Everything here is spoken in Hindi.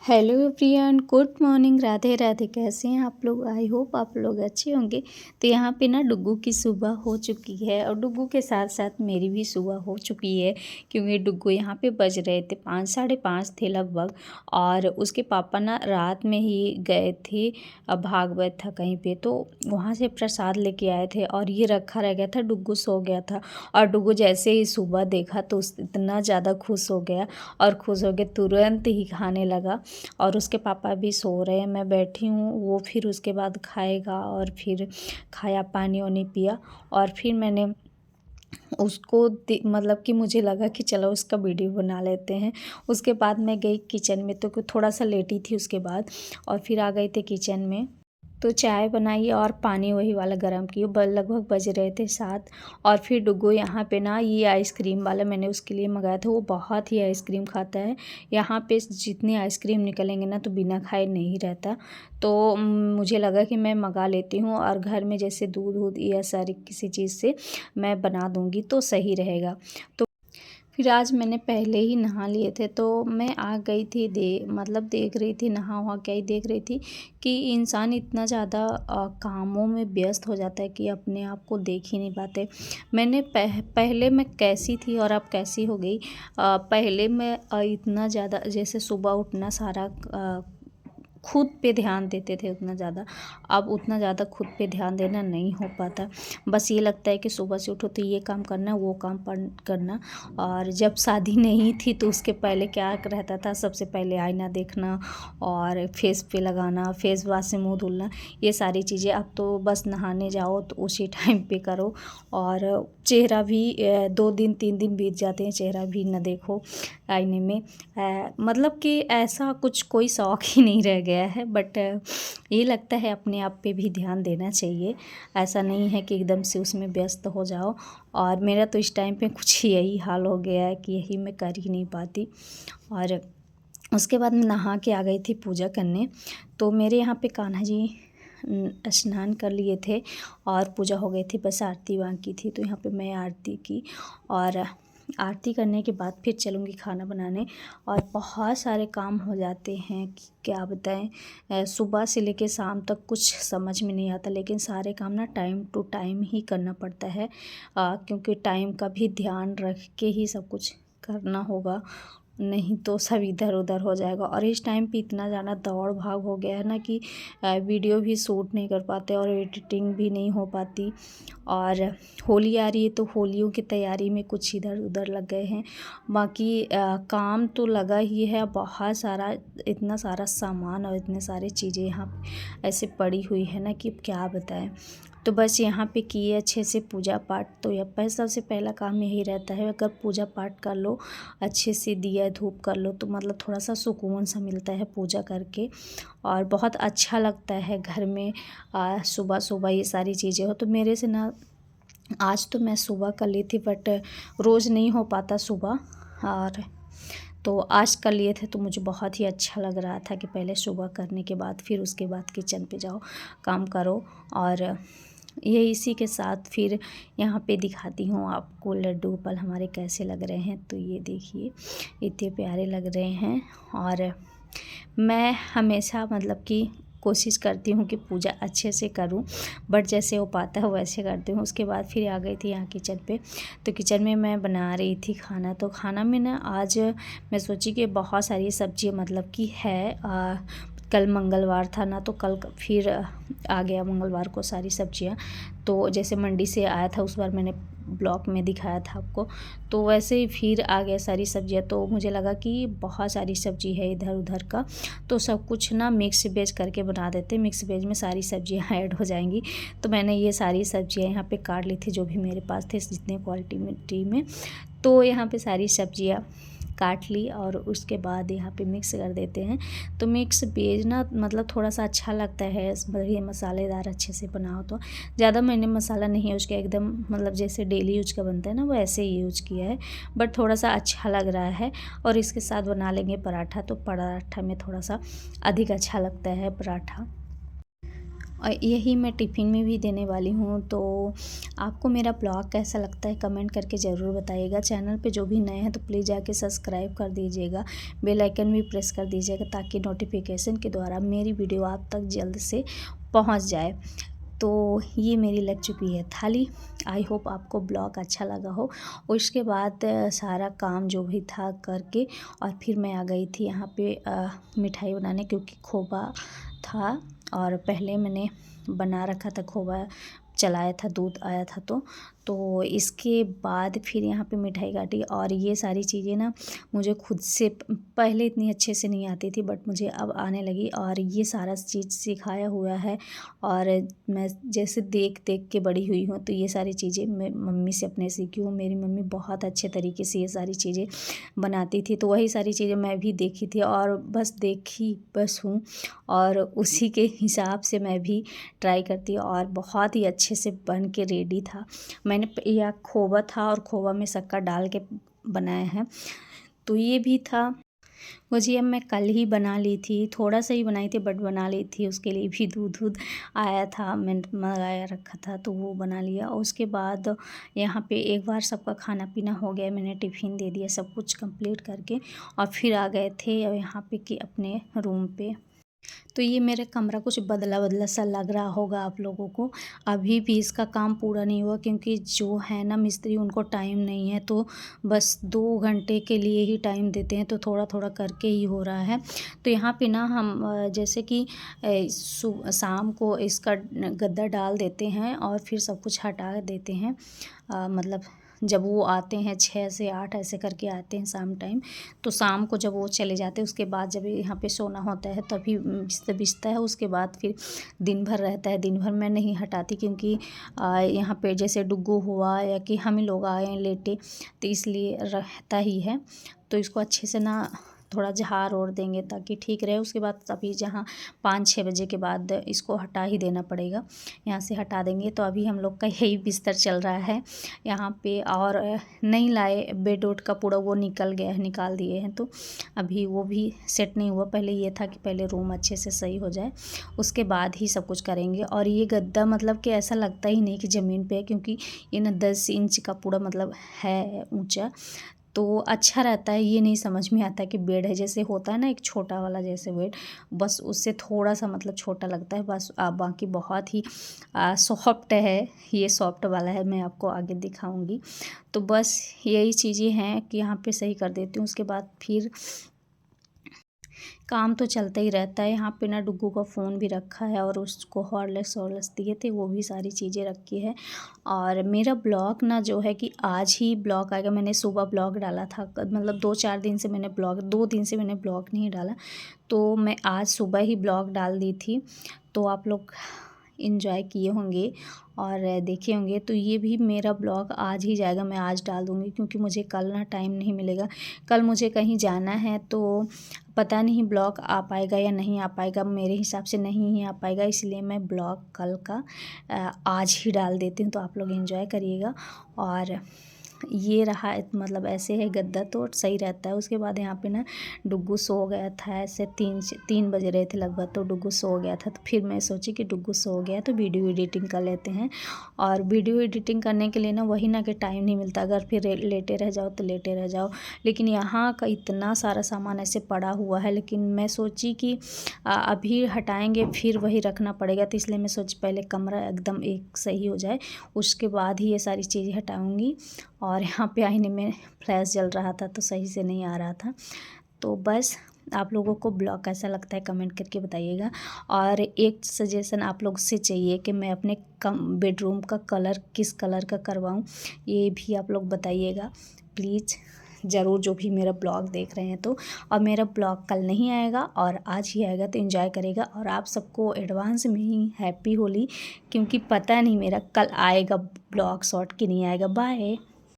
Hello everyone, good morning. Radhe Radhe. कैसे हैं आप लोग? आई होप आप लोग अच्छे होंगे। तो यहाँ पे ना डुग्गू की सुबह हो चुकी है और डुग्गू के साथ साथ मेरी भी सुबह हो चुकी है, क्योंकि डुग्गू यहाँ पे बज रहे थे 5 साढ़े 5 थे लगभग। और उसके पापा ना रात में ही गए थे, भागवत था कहीं पे, तो वहाँ से प्रसाद लेके आए थे और ये रखा रह गया था। डुग्गू सो गया था और डुग्गू जैसे ही सुबह देखा तो इतना ज़्यादा खुश हो गया और खुश हो के तुरंत ही खाने लगा। और उसके पापा भी सो रहे हैं, मैं बैठी हूँ। वो फिर उसके बाद खाएगा और फिर खाया, पानी वानी पिया और फिर मैंने उसको मतलब कि मुझे लगा कि चलो उसका वीडियो बना लेते हैं। उसके बाद मैं गई किचन में, तो थोड़ा सा लेटी थी उसके बाद, और फिर आ गई थी किचन में। तो चाय बनाई और पानी वही वाला गर्म की। लगभग बज रहे थे 7। और फिर डुग्गू यहाँ पे ना ये आइसक्रीम वाला मैंने उसके लिए मंगाया था। वो बहुत ही आइसक्रीम खाता है। यहाँ पे जितनी आइसक्रीम निकलेंगे ना तो बिना खाए नहीं रहता। तो मुझे लगा कि मैं मंगा लेती हूँ और घर में जैसे दूध वूध या सारी किसी चीज़ से मैं बना दूँगी तो सही रहेगा। तो फिर आज मैंने पहले ही नहा लिए थे, तो मैं आ गई थी मतलब देख रही थी, नहा वहा के ही देख रही थी कि इंसान इतना ज़्यादा कामों में व्यस्त हो जाता है कि अपने आप को देख ही नहीं पाते। मैंने पहले मैं कैसी थी और अब कैसी हो गई। पहले मैं इतना ज़्यादा जैसे सुबह उठना सारा खुद पे ध्यान देते थे उतना ज़्यादा। अब उतना ज़्यादा खुद पे ध्यान देना नहीं हो पाता। बस ये लगता है कि सुबह से उठो तो ये काम करना, वो काम करना। और जब शादी नहीं थी तो उसके पहले क्या रहता था, सबसे पहले आईना देखना और फेस पे लगाना, फेस वाश से मुँह धुलना, ये सारी चीज़ें। अब तो बस नहाने जाओ तो उसी टाइम पे करो। और चेहरा भी 2 दिन 3 दिन बीत जाते हैं, चेहरा भी न देखो आईने में। मतलब कि ऐसा कुछ कोई शौक़ ही नहीं रह गया है। बट ये लगता है अपने आप पे भी ध्यान देना चाहिए। ऐसा नहीं है कि एकदम से उसमें व्यस्त हो जाओ। और मेरा तो इस टाइम पे कुछ यही हाल हो गया है कि यही मैं कर ही नहीं पाती। और उसके बाद मैं नहा के आ गई थी पूजा करने। तो मेरे यहाँ पे कान्हा जी स्नान कर लिए थे और पूजा हो गई थी, बस आरती बाकी थी। तो यहाँ पे मैं आरती की और आरती करने के बाद फिर चलूँगी खाना बनाने। और बहुत सारे काम हो जाते हैं कि क्या बताएं, सुबह से लेके शाम तक कुछ समझ में नहीं आता, लेकिन सारे काम ना टाइम टू टाइम ही करना पड़ता है। क्योंकि टाइम का भी ध्यान रख के ही सब कुछ करना होगा, नहीं तो सब इधर उधर हो जाएगा। और इस टाइम पे इतना ज़्यादा दौड़ भाग हो गया है ना कि वीडियो भी शूट नहीं कर पाते और एडिटिंग भी नहीं हो पाती। और होली आ रही है तो होलियों की तैयारी में कुछ इधर उधर लग गए हैं। बाकी काम तो लगा ही है बहुत सारा, इतना सारा सामान और इतने सारे चीज़ें यहाँ ऐसे पड़ी हुई है ना कि क्या बताएं। तो बस यहाँ पे किए अच्छे से पूजा पाठ। तो यह सबसे पहला काम यही रहता है, अगर पूजा पाठ कर लो, अच्छे से दिया धूप कर लो, तो मतलब थोड़ा सा सुकून सा मिलता है पूजा करके और बहुत अच्छा लगता है घर में। सुबह सुबह ये सारी चीज़ें हो तो मेरे से ना आज तो मैं सुबह कर ली थी, बट रोज़ नहीं हो पाता सुबह। और तो आज कर लिए थे तो मुझे बहुत ही अच्छा लग रहा था कि पहले सुबह करने के बाद फिर उसके बाद किचन पे जाओ, काम करो। और ये इसी के साथ फिर यहाँ पे दिखाती हूँ आपको लड्डू गोपाल हमारे कैसे लग रहे हैं। तो ये देखिए इतने प्यारे लग रहे हैं। और मैं हमेशा मतलब कि कोशिश करती हूँ कि पूजा अच्छे से करूँ, बट जैसे हो पाता है वैसे करती हूँ। उसके बाद फिर आ गई थी यहाँ किचन पे। तो किचन में मैं बना रही थी खाना। तो खाना में ना आज मैं सोची कि बहुत सारी सब्ज़ी मतलब कि है, कल मंगलवार था ना, तो कल फिर आ गया मंगलवार को सारी सब्जियां। तो जैसे मंडी से आया था उस बार मैंने ब्लॉग में दिखाया था आपको, तो वैसे ही फिर आ गया सारी सब्जियां। तो मुझे लगा कि बहुत सारी सब्जी है इधर उधर का, तो सब कुछ ना मिक्स वेज करके बना देते। मिक्स वेज में सारी सब्जियां ऐड हो जाएंगी। तो मैंने ये सारी सब्जियां यहाँ पे काट ली थी जो भी मेरे पास थे जितने क्वालिटी में। तो यहाँ पे सारी सब्जियां काट ली और उसके बाद यहाँ पे मिक्स कर देते हैं। तो मिक्स वेज ना मतलब थोड़ा सा अच्छा लगता है, बढ़िया मसालेदार अच्छे से बनाओ। तो ज़्यादा मैंने मसाला नहीं यूज किया, एकदम मतलब जैसे डेली यूज का बनता है ना वैसे ही यूज किया है, बट थोड़ा सा अच्छा लग रहा है। और इसके साथ बना लेंगे पराठा, तो पराठा में थोड़ा सा अधिक अच्छा लगता है पराठा। और यही मैं टिफ़िन में भी देने वाली हूँ। तो आपको मेरा ब्लॉग कैसा लगता है कमेंट करके ज़रूर बताइएगा। चैनल पे जो भी नए हैं तो प्लीज़ जाके सब्सक्राइब कर दीजिएगा, बेल आइकन भी प्रेस कर दीजिएगा ताकि नोटिफिकेशन के द्वारा मेरी वीडियो आप तक जल्द से पहुँच जाए। तो ये मेरी लग चुकी है थाली। आई होप आपको ब्लॉग अच्छा लगा हो। और इसके बाद सारा काम जो भी था करके और फिर मैं आ गई थी यहाँ पे मिठाई बनाने, क्योंकि खोवा था और पहले मैंने बना रखा था, खोवा चलाया था, दूध आया था। तो इसके बाद फिर यहाँ पे मिठाई काटी। और ये सारी चीज़ें ना मुझे खुद से पहले इतनी अच्छे से नहीं आती थी, बट मुझे अब आने लगी और ये सारा चीज़ सिखाया हुआ है। और मैं जैसे देख देख के बड़ी हुई हूँ, तो ये सारी चीज़ें मैं मम्मी से अपने सीखी हूँ। मेरी मम्मी बहुत अच्छे तरीके से ये सारी चीज़ें बनाती थी, तो वही सारी चीज़ें मैं भी देखी थी और बस हूँ और उसी के हिसाब से मैं भी ट्राई करती हूँ। और बहुत ही अच्छे से बन के रेडी था। मैंने यह खोवा था और खोवा में शक्कर डाल के बनाया है। तो ये भी था। गुजिया मैं कल ही बना ली थी, थोड़ा सा ही बनाई थी बट बना ली थी। उसके लिए भी दूध आया था, मैंने मंगाया रखा था तो वो बना लिया। और उसके बाद यहाँ पे एक बार सबका खाना पीना हो गया, मैंने टिफ़िन दे दिया सब कुछ कंप्लीट करके और फिर आ गए थे यहाँ पे कि अपने रूम पे। तो ये मेरा कमरा कुछ बदला बदला सा लग रहा होगा आप लोगों को। अभी भी इसका काम पूरा नहीं हुआ, क्योंकि जो है ना मिस्त्री, उनको टाइम नहीं है, तो बस 2 घंटे के लिए ही टाइम देते हैं, तो थोड़ा थोड़ा करके ही हो रहा है। तो यहाँ पे ना हम जैसे कि शाम को इसका गद्दा डाल देते हैं और फिर सब कुछ हटा देते हैं। मतलब जब वो आते हैं 6 से 8 ऐसे करके आते हैं शाम टाइम, तो शाम को जब वो चले जाते हैं उसके बाद जब यहाँ पे सोना होता है तभी बिस्तर बिछता है। उसके बाद फिर दिन भर रहता है। दिन भर मैं नहीं हटाती, क्योंकि यहाँ पे जैसे डुग्गू हुआ या कि हम ही लोग आए लेटे, तो इसलिए रहता ही है। तो इसको अच्छे से ना थोड़ा झाड़ ओढ़ देंगे ताकि ठीक रहे। उसके बाद अभी जहाँ 5-6 बजे के बाद इसको हटा ही देना पड़ेगा, यहाँ से हटा देंगे। तो अभी हम लोग का यही बिस्तर चल रहा है यहाँ पे। और नहीं लाए बेड उड का पूरा, वो निकल गया है, निकाल दिए हैं, तो अभी वो भी सेट नहीं हुआ। पहले ये था कि पहले रूम अच्छे से सही हो जाए, उसके बाद ही सब कुछ करेंगे। और ये गद्दा मतलब कि ऐसा लगता ही नहीं कि ज़मीन पे है, क्योंकि ये ना 10 इंच का पूरा मतलब है ऊंचा, तो अच्छा रहता है। ये नहीं समझ में आता कि बेड है, जैसे होता है ना एक छोटा वाला जैसे बेड, बस उससे थोड़ा सा मतलब छोटा लगता है बस। बाकी बहुत ही सॉफ्ट है, ये सॉफ्ट वाला है, मैं आपको आगे दिखाऊंगी। तो बस यही चीज़ें हैं कि यहाँ पे सही कर देती हूँ। उसके बाद फिर काम तो चलता ही रहता है। यहाँ पे ना डुग्गू का फ़ोन भी रखा है और उसको हॉर्लिक्स दिए थे, वो भी सारी चीज़ें रखी है। और मेरा ब्लॉग ना जो है कि आज ही ब्लॉग आएगा। मैंने सुबह ब्लॉग डाला था, मतलब 2-4 दिन से मैंने ब्लॉग 2 दिन से मैंने ब्लॉग नहीं डाला, तो मैं आज सुबह ही ब्लॉग डाल दी थी। तो आप लोग एंजॉय किए होंगे और देखे होंगे। तो ये भी मेरा ब्लॉग आज ही जाएगा, मैं आज डाल दूँगी, क्योंकि मुझे कल ना टाइम नहीं मिलेगा। कल मुझे कहीं जाना है, तो पता नहीं ब्लॉग आ पाएगा या नहीं आ पाएगा। मेरे हिसाब से नहीं ही आ पाएगा, इसलिए मैं ब्लॉग कल का आज ही डाल देती हूँ। तो आप लोग एंजॉय करिएगा। और ये रहा, मतलब ऐसे है गद्दा, तो सही रहता है। उसके बाद यहाँ पे ना डुग्गू सो गया था, ऐसे 3 बज रहे थे लगभग, तो डुग्गू सो गया था। तो फिर मैं सोची कि डुग्गू सो गया तो वीडियो एडिटिंग कर लेते हैं। और वीडियो एडिटिंग करने के लिए ना वही ना कि टाइम नहीं मिलता, अगर फिर लेटे रह जाओ तो लेटे रह जाओ। लेकिन यहाँ का इतना सारा सामान ऐसे पड़ा हुआ है, लेकिन मैं सोची कि अभी हटाएंगे फिर वही रखना पड़ेगा, तो इसलिए मैं सोची पहले कमरा एकदम एक सही हो जाए, उसके बाद ही ये सारी चीज़ें हटाऊँगी। और यहाँ पे आईने में फ्लैश जल रहा था तो सही से नहीं आ रहा था। तो बस आप लोगों को ब्लॉग कैसा लगता है कमेंट करके बताइएगा। और एक सजेशन आप लोग से चाहिए कि मैं अपने बेडरूम का कलर किस कलर का करवाऊँ, ये भी आप लोग बताइएगा प्लीज़ ज़रूर, जो भी मेरा ब्लॉग देख रहे हैं तो। और मेरा ब्लॉग कल नहीं आएगा और आज ही आएगा, तो एंजॉय करेगा। और आप सबको एडवांस में ही हैप्पी होली, क्योंकि पता नहीं मेरा कल आएगा ब्लॉग शॉर्ट कि नहीं आएगा। बाय।